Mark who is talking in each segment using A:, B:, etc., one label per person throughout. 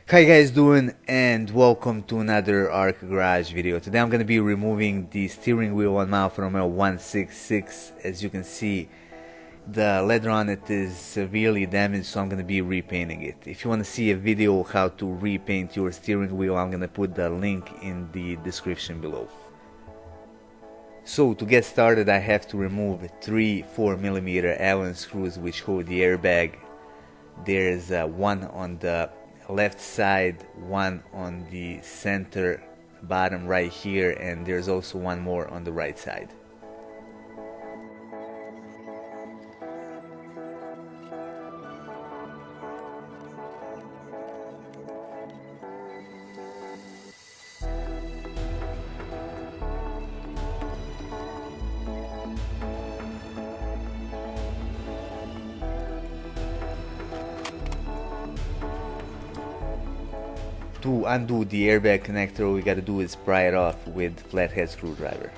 A: How you guys doing, and welcome to another Arc Garage video. Today I'm going to be removing the steering wheel on my Alfa Romeo 166. As you can see, the leather on it is severely damaged, so I'm going to be repainting it. If you want to see a video how to repaint your steering wheel, I'm going to put the link in the description below. So to get started, I have to remove 3 4mm Allen screws which hold the airbag. There's one on the left side, one on the center bottom right here, and there's also one more on the right side. To undo the airbag connector, all we gotta do is pry it off with flathead screwdriver.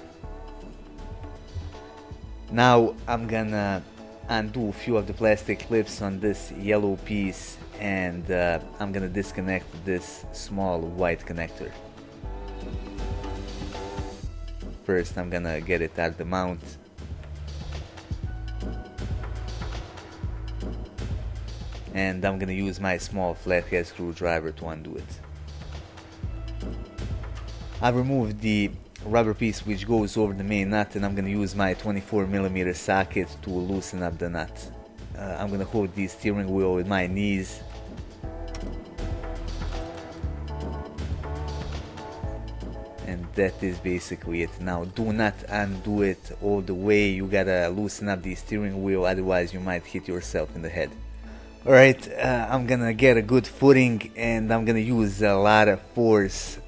A: Now I'm gonna undo a few of the plastic clips on this yellow piece, and I'm gonna disconnect this small white connector. First I'm gonna get it out of the mount. And I'm gonna use my small flathead screwdriver to undo it. I removed the rubber piece which goes over the main nut, and I'm going to use my 24mm socket to loosen up the nut. I'm going to hold the steering wheel with my knees. And that is basically it. Now do not undo it all the way, you gotta loosen up the steering wheel, otherwise you might hit yourself in the head. Alright, I'm gonna get a good footing, and I'm gonna use a lot of force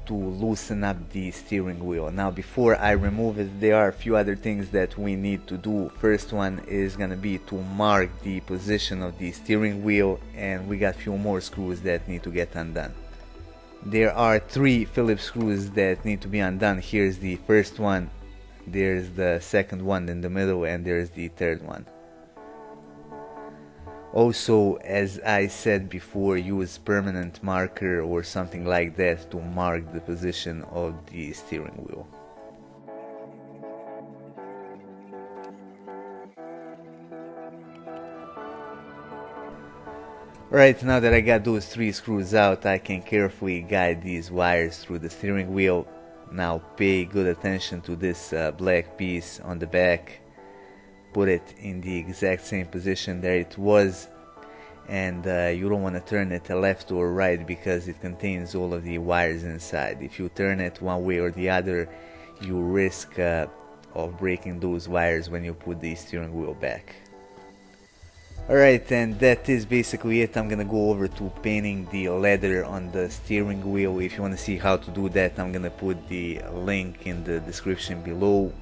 A: to loosen up the steering wheel. Now before I remove it, there are a few other things that we need to do. First one is gonna be to mark the position of the steering wheel, and we got a few more screws that need to get undone. There are 3 Phillips screws that need to be undone. Here's the first one, there's the second one in the middle, and there's the third one. Also, as I said before, use permanent marker or something like that to mark the position of the steering wheel. Alright, now that I got those 3 screws out, I can carefully guide these wires through the steering wheel. Now pay good attention to this black piece on the back. Put it in the exact same position that it was, and you don't want to turn it left or right because it contains all of the wires inside. If you turn it one way or the other, you risk of breaking those wires when you put the steering wheel back. Alright, and that is basically it. I'm gonna go over to painting the leather on the steering wheel. If you want to see how to do that, I'm gonna put the link in the description below.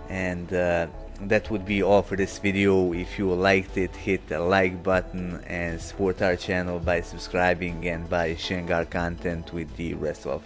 A: And that would be all for this video. If you liked it, hit the like button and support our channel by subscribing and by sharing our content with the rest of our